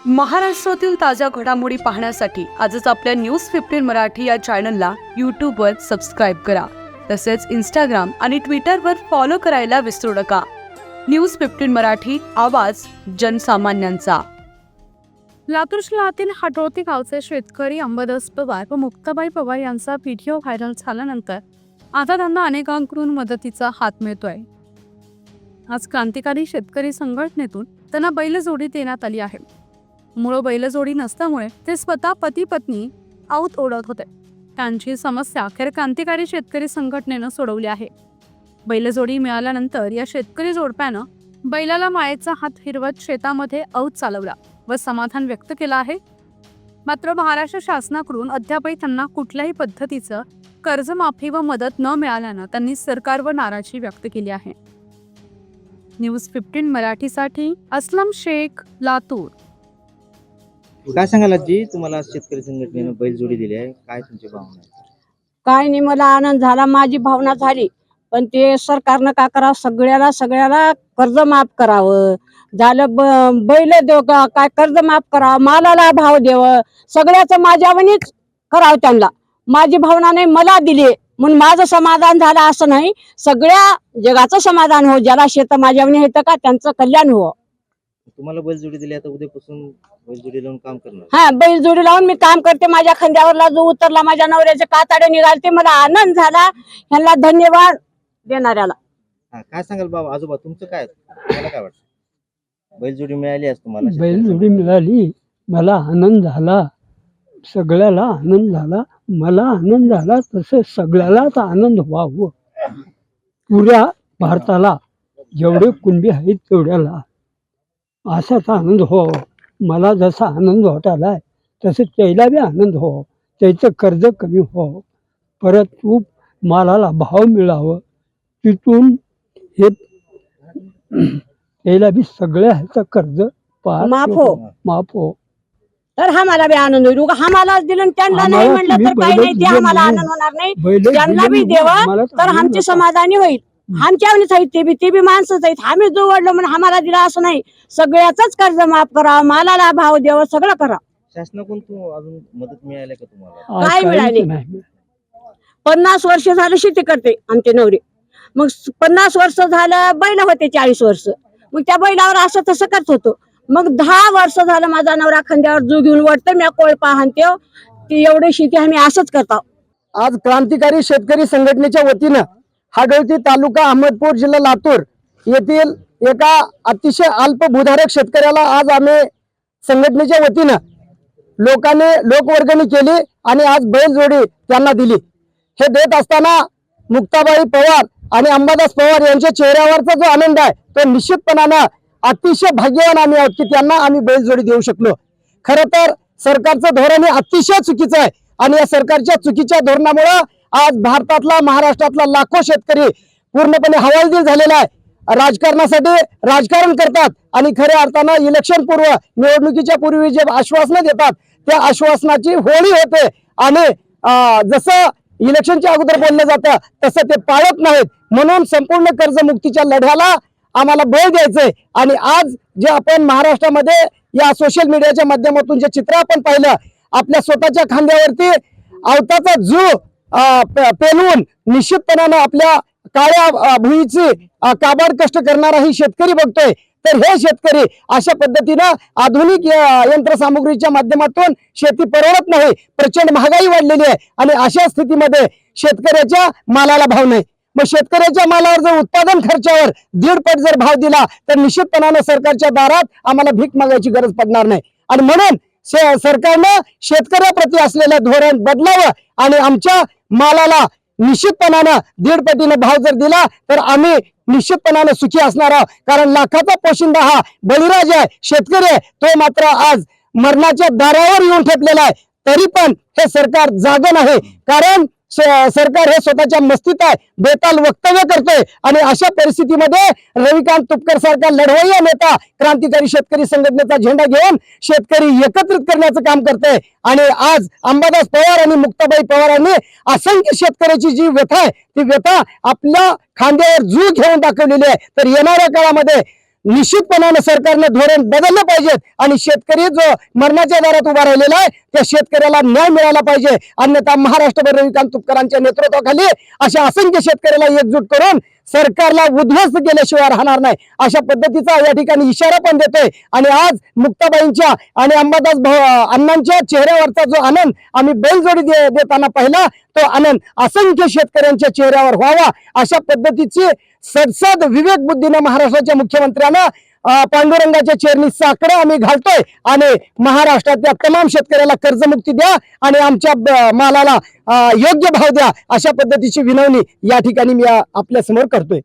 महाराष्ट्रातील ताज्या घडामोडी पाहण्यासाठी आजच आपल्या न्यूज 15 मराठी या चॅनलला यूट्यूबवर सबस्क्राईब करा. तसेच इंस्टाग्राम आणि ट्विटरवर फॉलो करायला विसरू नका. न्यूज 15 मराठी, आवाज जनसामान्यांचा. लातूर शहरातील हाटोळती गावचे शेतकरी अंबादास पवार व मुक्ताबाई पवार यांचा व्हिडिओ व्हायरल झाल्यानंतर आता त्यांना अनेकांकडून मदतीचा हात मिळतोय. आज क्रांतिकारी शेतकरी संघटनेतून त्यांना बैलजोडी देण्यात आली आहे. मूळ बैलजोडी नसल्यामुळे ते स्वतः पती पत्नी आऊत ओढत होते. त्यांची समस्या अखेर क्रांतिकारी शेतकरी संघटनेनं सोडवली आहे. बैलजोडी मिळाल्यानंतर या शेतकरी जोडप्यानं बैलाला मायेचा हात फिरवत शेतामध्ये औत चालवला व समाधान व्यक्त केलं आहे. मात्र महाराष्ट्र शासनाकडून अद्यापही त्यांना कुठल्याही पद्धतीचं कर्जमाफी व मदत न मिळाल्यानं त्यांनी सरकारवर नाराजी व्यक्त केली आहे. न्यूज 15 मराठीसाठी असलम शेख, लातूर. काय सांगाल आजी, तुम्हाला शेतकरी संघटनेनं बैलजोडी दिली आहे, काय तुमची भावना आहे? काय नाही, मला आनंद झाला, माझी भावना झाली. पण ते सरकारनं काय करावं, सगळ्याला कर्ज माफ करावं. झालं बैल देव काय कर्ज माफ करावं, मालाला भाव द्यावं, सगळ्याचं माझ्यावनीच करावं. त्यांना माझी भावना नाही, मला दिली म्हणून माझं समाधान झालं असं नाही, सगळ्या जगाचं समाधान हो. ज्याला शेत माझ्यावनी येतं का त्यांचं कल्याण हो. तुम्हाला बैलजोडी दिली, आता उद्यापासून बैलजोडी लावून काम करणार? हा, बैलजोडी लावून मी काम करते. माझ्या खांद्यावरला जो उतरला, माझ्या नवऱ्याचे कातडे निघालते, मला आनंद झाला. ह्यांना धन्यवाद देणाऱ्याला. काय सांगाल बाबा, आजोबा तुमचं काय, तुम्हाला काय वाटतं? बैलजोडी मिळाली आज तुम्हाला? बैलजोडी मिळाली, मला आनंद झाला, सगळ्याला आनंद झाला, मला आनंद झाला, तसे सगळ्यालाच आनंद व्हावं. पुऱ्या भारताला जेवढे कुणबी आहेत तेवढ्याला असाच आनंद हो. मला जसा आनंद वाटायला तसं त्याला बी आनंद हो, त्याचं कर्ज कमी हो, परत तू मालाला भाव मिळावं, तिथून हे त्याला बी सगळ्या ह्याचं कर्ज माफ हो. तर हा मला बी आनंद होईल. हा मला दिलं, त्यांना नाही म्हणलं तर काही नाही, ते आम्हाला आनंद होणार नाही. त्यांना बी देवा तर आमची समाधानी होईल. आमच्यावनीच आहेत ते बी माणसंच आहेत. आम्ही जो वडलो म्हणून आम्हाला दिला असं नाही, सगळ्याच कर्ज माफ करा, मालाला भाव द्यावं, सगळं करा. शासनाकडून अजून मदत मिळाली का तुम्हाला? काय मिळाली? 50 वर्ष झालं शेती करते आमचे नवरे. मग 50 वर्ष झालं बैल होते, 40 वर्ष. मग त्या बैलावर असं तसं करत होतो. मग 10 वर्ष झालं माझा नवरा खांद्यावर जो घेऊन वाटतं, मी कोळपा हाणते, ती एवढी शेती आम्ही असंच करतो. आज क्रांतिकारी शेतकरी संघटनेच्या वतीनं हाडोळती तालुका अहमदपूर जिल्हा लातूर येथील एका अतिशय अल्प भूधारक शेतकऱ्याला आज आम्ही संघटनेच्या वतीनं लोकवर्गणी केली आणि आज बैलजोडी त्यांना दिली. हे देत असताना मुक्ताबाई पवार आणि अंबादास पवार यांच्या चेहऱ्यावरचा जो आनंद आहे तो निश्चितपणानं अतिशय भाग्यवान आम्ही आहोत की त्यांना आम्ही बैलजोडी देऊ शकलो. खरं तर सरकारचं धोरण हे अतिशय चुकीचं आहे आणि या सरकारच्या चुकीच्या धोरणामुळे आज भारतातला, महाराष्ट्रातला लाखो शेतकरी पूर्णपणे हवालदिल झालेला आहे. राजकारणासाठी राजकारण करतात आणि खऱ्या अर्थानं इलेक्शन पूर्व, निवडणुकीच्या पूर्वी जे आश्वासनं देतात त्या आश्वासनाची होळी होते आणि जसं इलेक्शनच्या अगोदर बोललं जातं तसं ते पाळत नाहीत. म्हणून संपूर्ण कर्जमुक्तीच्या लढ्याला आम्हाला बळ द्यायचंय. आणि आज जे आपण महाराष्ट्रामध्ये या सोशल मीडियाच्या माध्यमातून जे चित्र आपण पाहिलं, आपल्या स्वतःच्या खांद्यावरती अवताचा जू पेलवून निश्चितपणानं आपल्या काळ्या भुईची काबाड कष्ट करणारा ही शेतकरी बघतोय. तर हे शेतकरी अशा पद्धतीनं आधुनिक यंत्रसामुग्रीच्या माध्यमातून शेती परवडत नाही, प्रचंड महागाई वाढलेली आहे आणि अशा स्थितीमध्ये शेतकऱ्याच्या मालाला भाव नाही. मग शेतकऱ्याच्या मालावर जर उत्पादन खर्चावर 1.5 पट जर भाव दिला तर निश्चितपणानं सरकारच्या दारात आम्हाला भीक मागायची गरज पडणार नाही. आणि म्हणून सरकारनं शेतकऱ्याप्रती असलेलं धोरण बदलावं आणि आमच्या मालाला निश्चितपणानं 1.5 पटीनं भाव जर दिला तर आम्ही निश्चितपणानं सुखी असणार आहोत. कारण लाखाचा पोशिंदा हा बळीराजा आहे, शेतकरी आहे, तो मात्र आज मरणाच्या दारावर येऊन ठेपलेला आहे. तरी पण हे सरकार जागं नाही, कारण सरकार हे स्वतःच्या मस्तीत आहे, बेताल वक्तव्य करतोय. आणि अशा परिस्थितीमध्ये रविकांत तुपकर सारखा लढवय्या नेता क्रांतिकारी शेतकरी संघटनेचा झेंडा घेऊन शेतकरी एकत्रित करण्याचं काम करतोय. आणि आज अंबादास पवार आणि मुक्ताबाई पवारांनी असंख्य शेतकऱ्याची जी व्यथा आहे ती व्यथा आपल्या खांद्यावर जू घेऊन दाखवलेली आहे. तर येणाऱ्या काळामध्ये निश्चितपणाने सरकारनं धोरण बदललं पाहिजेत आणि शेतकरी जो मरणाच्या दारात उभा राहिलेला आहे त्या शेतकऱ्याला न्याय मिळाला पाहिजे. अन्यथा महाराष्ट्रभर रविकांत तुपकरांच्या नेतृत्वाखाली अशा असंख्य शेतकऱ्याला एकजूट करून सरकारला उद्ध्वस्त केल्याशिवाय राहणार नाही अशा पद्धतीचा या ठिकाणी इशारा पण देतोय. आणि आज मुक्ताबाईंच्या आणि अंबादास अण्णांच्या चेहऱ्यावरचा जो आनंद आम्ही बैलजोडी देताना पाहिला तो आनंद असंख्य शेतकऱ्यांच्या चेहऱ्यावर व्हावा अशा पद्धतीची सदसद विवेक बुद्धीने महाराष्ट्राच्या मुख्यमंत्र्यांना पांडुरंगाच्या चरणी साकडं आम्ही घालतोय आणि महाराष्ट्रातल्या तमाम शेतकऱ्याला कर्जमुक्ती द्या आणि आमच्या मालाला योग्य भाव द्या अशा पद्धतीची विनवणी या ठिकाणी मी आपल्या समोर करतोय.